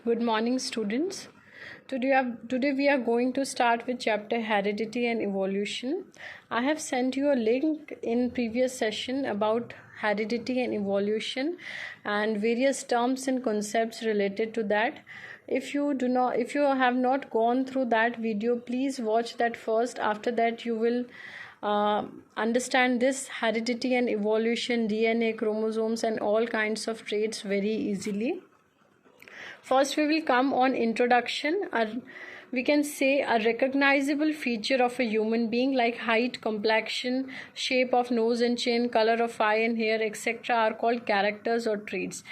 Good morning, students. Today we are going to start with chapter Heredity and Evolution. I have sent you a link in previous session about heredity and evolution and various terms and concepts related to that. If you have not gone through that video, please watch that first. After that, you will understand this heredity and evolution, DNA, chromosomes, and all kinds of traits very easily. First, we will come on introduction. We can say a recognizable feature of a human being like height, complexion, shape of nose and chin, color of eye and hair, etc. are called characters or traits.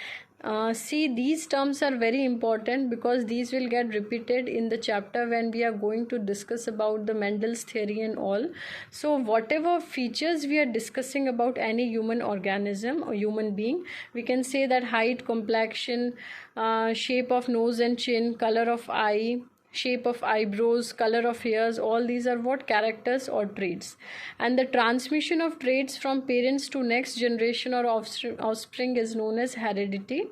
See, these terms are very important because these will get repeated in the chapter when we are going to discuss about the Mendel's theory and all. So whatever features we are discussing about any human organism or human being, we can say that height, complexion, shape of nose and chin, color of eye, shape of eyebrows, color of hairs, all these are what? Characters or traits. And the transmission of traits from parents to next generation or offspring is known as heredity.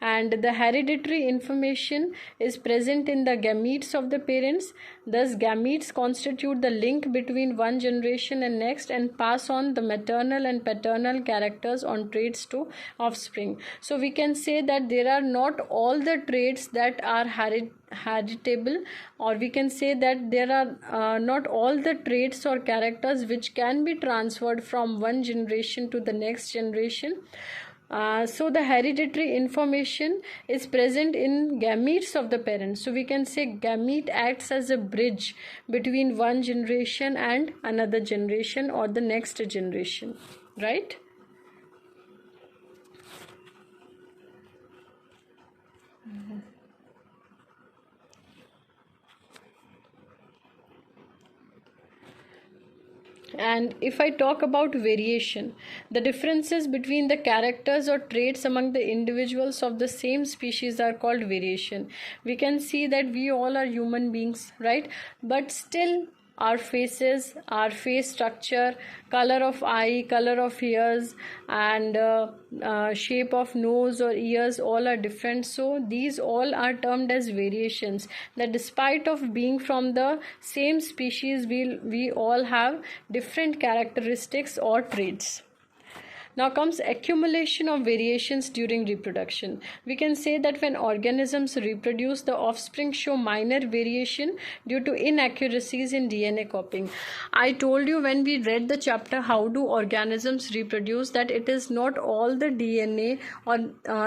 And the hereditary information is present in the gametes of the parents. Thus gametes constitute the link between one generation and next and pass on the maternal and paternal characters on traits to offspring. So we can say that there are not all the traits that are heritable, or we can say that there are not all the traits or characters which can be transferred from one generation to the next generation. So the hereditary information is present in gametes of the parents. So we can say gamete acts as a bridge between one generation and another generation or the next generation, right? And if I talk about variation, the differences between the characters or traits among the individuals of the same species are called variation. We can see that we all are human beings, right? But still our faces, our face structure, color of eye, color of hairs, and shape of nose or ears all are different. So these all are termed as variations, that despite of being from the same species, we all have different characteristics or traits. Now comes accumulation of variations during reproduction. We can say that when organisms reproduce, the offspring show minor variation due to inaccuracies in DNA copying. I told you when we read the chapter how do organisms reproduce that it is not all the DNA or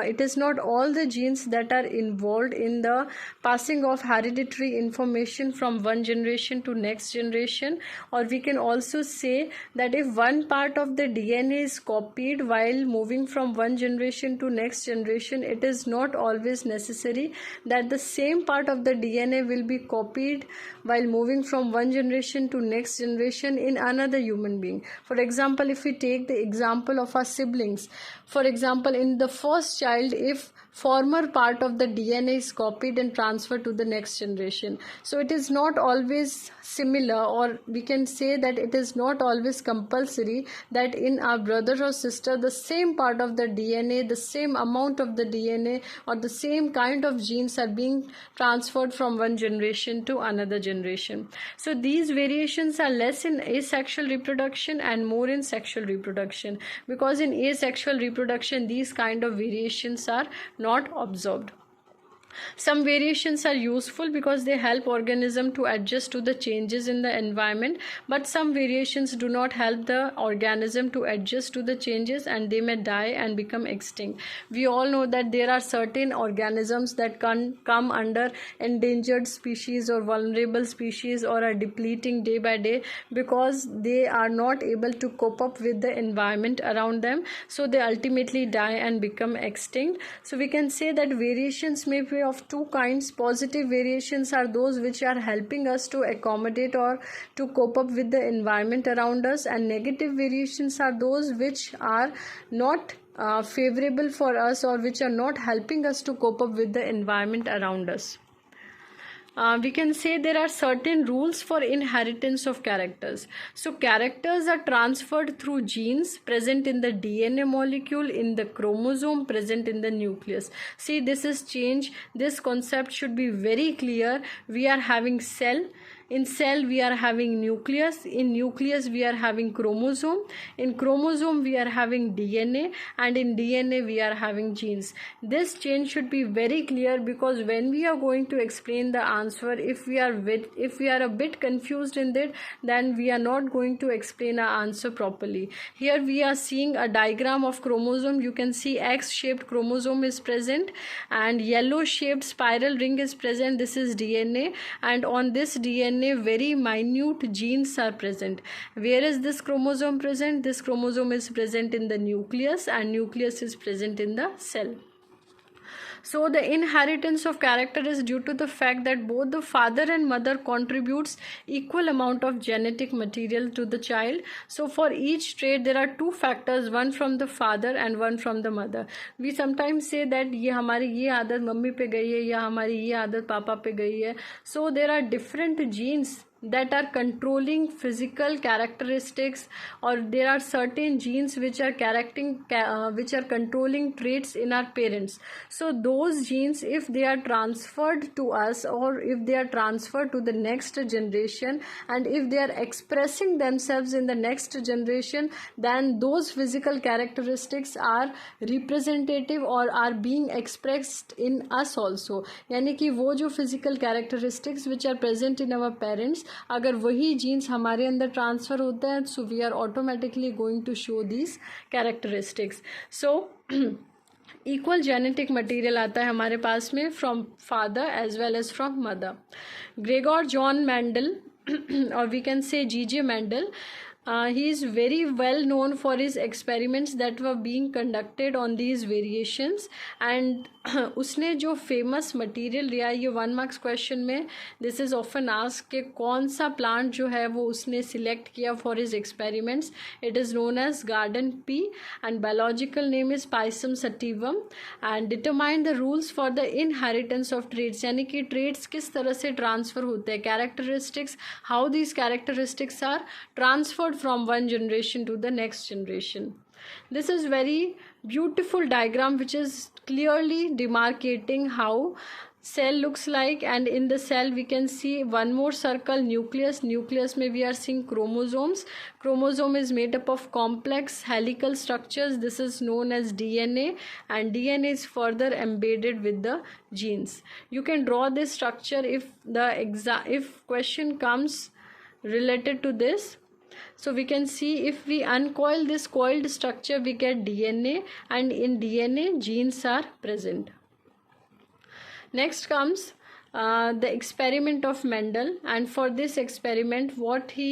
it is not all the genes that are involved in the passing of hereditary information from one generation to next generation. Or we can also say that if one part of the DNA is copied while moving from one generation to next generation, it is not always necessary that the same part of the DNA will be copied while moving from one generation to next generation in another human being. For example, if we take the example of our siblings, for example, in the first child, if former part of the DNA is copied and transferred to the next generation, so it is not always similar, or we can say that it is not always compulsory that in our brother or sister the same part of the DNA, the same amount of the DNA or the same kind of genes are being transferred from one generation to another generation. So these variations are less in asexual reproduction and more in sexual reproduction, because in asexual reproduction these kind of variations are not observed. Some variations are useful because they help organism to adjust to the changes in the environment, but some variations do not help the organism to adjust to the changes and they may die and become extinct. We all know that there are certain organisms that can come under endangered species or vulnerable species or are depleting day by day because they are not able to cope up with the environment around them, so they ultimately die and become extinct. So we can say that variations may be of two kinds. Positive variations are those which are helping us to accommodate or to cope up with the environment around us, and negative variations are those which are not favorable for us or which are not helping us to cope up with the environment around us. we can say there are certain rules for inheritance of characters. So characters are transferred through genes present in the DNA molecule, in the chromosome present in the nucleus. See, this is change. This concept should be very clear. We are having cell. In cell we are having nucleus, in nucleus we are having chromosome, in chromosome we are having DNA, and in DNA we are having genes. This change should be very clear, because when we are going to explain the answer, if we are a bit confused in it, then we are not going to explain our answer properly. Here we are seeing a diagram of chromosome. You can see X-shaped chromosome is present and yellow shaped spiral ring is present. This is DNA, and on this DNA very minute genes are present. Where is this chromosome present? This chromosome is present in the nucleus, and nucleus is present in the cell. So the inheritance of character is due to the fact that both the father and mother contributes equal amount of genetic material to the child. So for each trait there are two factors, one from the father and one from the mother. We sometimes say that ये हमारी ये आदत mummy पे गई है या हमारी ये आदत पापा पे गई है. So there are different genes that are controlling physical characteristics, or there are certain genes which are controlling traits in our parents. So those genes, if they are transferred to us, or if they are transferred to the next generation, and if they are expressing themselves in the next generation, then those physical characteristics are representative or are being expressed in us also. यानी कि वो जो physical characteristics which are present in our parents, अगर वही jeans हमारे अंदर transfer होता है, so we are automatically going to show these characteristics. So equal genetic material आता है हमारे पास में from father as well as from mother. Gregor John Mendel, or we can say G.J. Mendel, he is very well known for his experiments that were being conducted on these variations, and उसने जो famous material लिया, ये 1 marks question में this is often ask कि कौन सा plant जो है वो उसने सिलेक्ट किया for his experiments. It is known as garden pea and biological name is Pisum sativum, and determine the rules for the inheritance of traits, यानी कि ट्रेड्स किस तरह से ट्रांसफ़र होते हैं, characteristics, how these characteristics are transferred from one generation to the next generation. This is very beautiful diagram which is clearly demarcating how cell looks like, and in the cell we can see one more circle, nucleus. Nucleus में we are seeing chromosomes. Chromosome is made up of complex helical structures. This is known as DNA, and DNA is further embedded with the genes. You can draw this structure if question comes related to this. So we can see if we uncoil this coiled structure, we get DNA, and in DNA genes are present. Next comes the experiment of Mendel, and for this experiment what he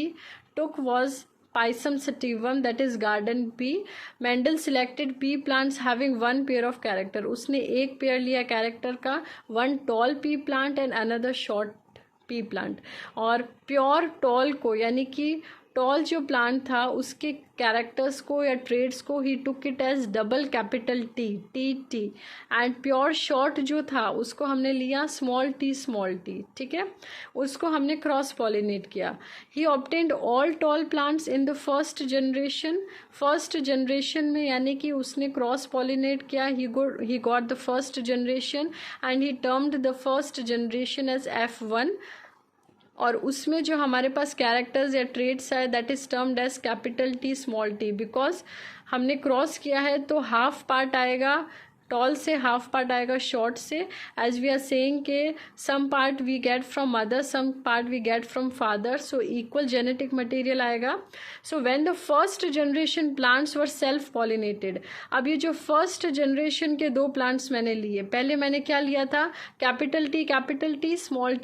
took was Pisum sativum, that is garden pea. Mendel selected pea plants having one pair of character. उसने एक pair लिया character का, one tall pea plant and another short pea plant. और pure tall को, यानी कि toll जो plant था उसके कैरेक्टर्स को या ट्रेड्स को ही took it as double capital T, T, and pure short जो था उसको हमने लिया स्मॉल टी, ठीक है, उसको हमने क्रॉस पॉलिनेट किया. He obtained all tall plants in the first generation में, यानी कि उसने क्रॉस पॉलिनेट किया. He got the first generation and he termed the first generation as F1, और उसमें जो हमारे पास कैरेक्टर्स या ट्रेड्स है that is termed as capital T small T, because हमने क्रॉस किया है तो हाफ पार्ट आएगा टॉल से, हाफ पार्ट आएगा शॉर्ट से. एज वी आर सेइंग के some part we get from mother, some part we get from father, so equal genetic material आएगा. So when the first generation plants were self pollinated. अब ये जो first generation के 2 plants मैंने लिए, पहले मैंने क्या लिया था, capital T, small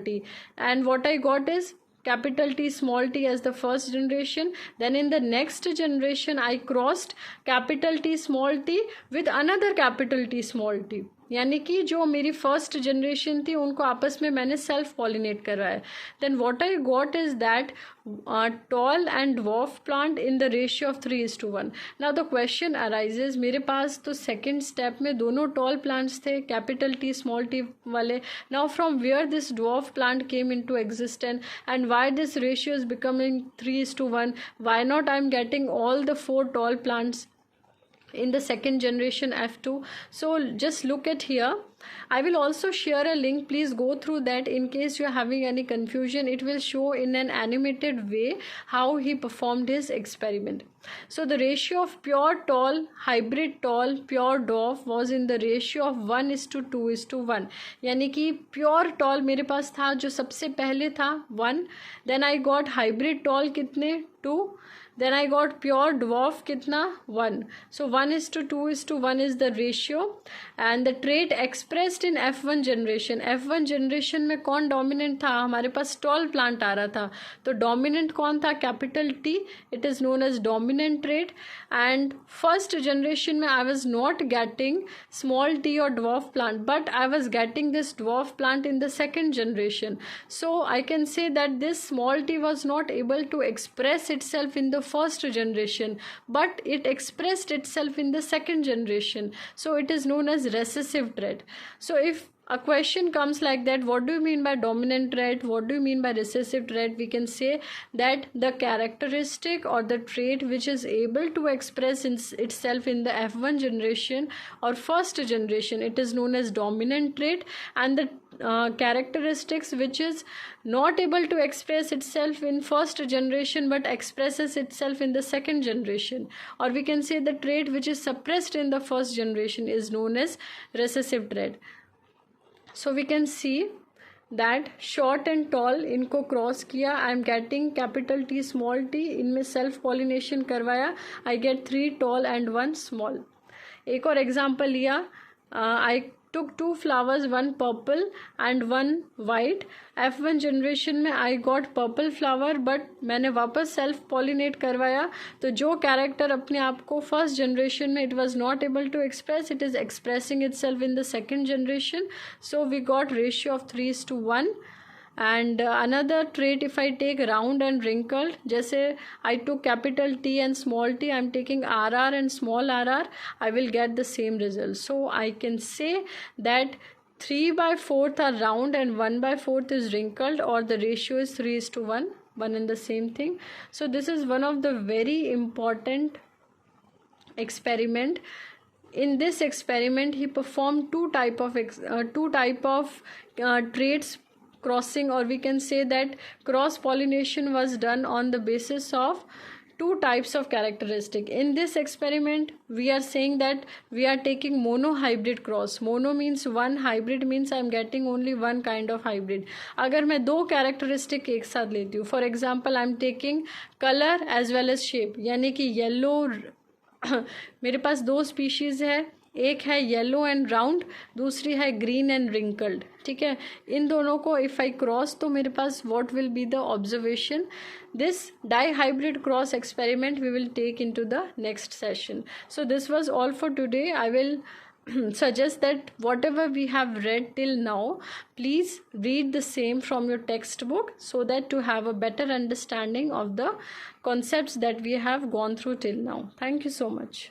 T, and what I got is capital T small t as the first generation. Then in the next generation I crossed capital T small t with another capital T small t. यानी कि जो मेरी first generation थी उनको आपस में मैंने self pollinate करवाया. Then what I got is that tall and dwarf plant in the ratio of 3:1. Now the question arises, मेरे पास तो सेकेंड स्टेप में दोनों टॉल प्लांट्स थे, कैपिटल टी स्मॉल टी वाले. Now from where this dwarf plant came into existence and why this ratio is becoming 3:1. Why not I am getting all the 4 tall plants in the second generation F2. So just look at here. I will also share a link. Please go through that in case you are having any confusion. It will show in an animated way how he performed his experiment. So the ratio of pure tall, hybrid tall, pure dwarf was in the ratio of 1:2:1. यानी कि pure tall मेरे पास था जो सबसे पहले था 1. Then I got hybrid tall कितने 2. Then I got pure dwarf कितना 1. So 1:2:1 is the ratio. And the trait expressed in F1 generation. F1 generation में कौन dominant था? हमारे पास tall plant आ रहा था. तो dominant कौन था? Capital T. It is known as dominant trait. And first generation में I was not getting small t or dwarf plant, but I was getting this dwarf plant in the second generation. So I can say that this small t was not able to express itself in the first generation, but it expressed itself in the second generation. So it is known as recessive trait. So if a question comes like that, what do you mean by dominant trait, what do you mean by recessive trait, we can say that the characteristic or the trait which is able to express itself in the F1 generation or first generation, it is known as dominant trait. And the characteristics which is not able to express itself in first generation but expresses itself in the second generation, or we can say the trait which is suppressed in the first generation, is known as recessive trait. So we can see that short and tall इनको cross किया, आई am getting capital T small T, इनमें self pollination करवाया, I get 3 tall and 1 small. एक और example लिया, आई took 2 flowers, 1 purple and 1 white. F1 generation में I got purple flower, but मैंने वापस self pollinate करवाया, तो जो character अपने आप को first generation में it was not able to express, it is expressing itself in the second generation. So we got ratio of 3:1. And another trait, if I take round and wrinkled, जैसे I took capital T and small t, I am taking RR and small rr, I will get the same result. So I can say that 3/4 are round and 1/4 is wrinkled, or the ratio is 3:1, one and the same thing. So this is one of the very important experiment. In this experiment he performed two type of traits crossing, or we can say that cross pollination was done on the basis of 2 types of characteristic. In this experiment we are saying that we are taking mono hybrid cross. Mono means one, hybrid means I am getting only one kind of hybrid. अगर मैं 2 characteristic एक साथ लेती हूँ, for example I am taking color as well as shape, यानी कि yellow मेरे पास 2 species है, एक है येलो एंड राउंड, दूसरी है ग्रीन एंड रिंकल्ड. ठीक है, इन दोनों को इफ़ आई क्रॉस तो मेरे पास what will be the observation. This dihybrid cross experiment we will take into the next session. So this was all for today. I will suggest that whatever we have read till now, please read the same from your textbook so that to have a better understanding of the concepts that we have gone through till now. Thank you so much.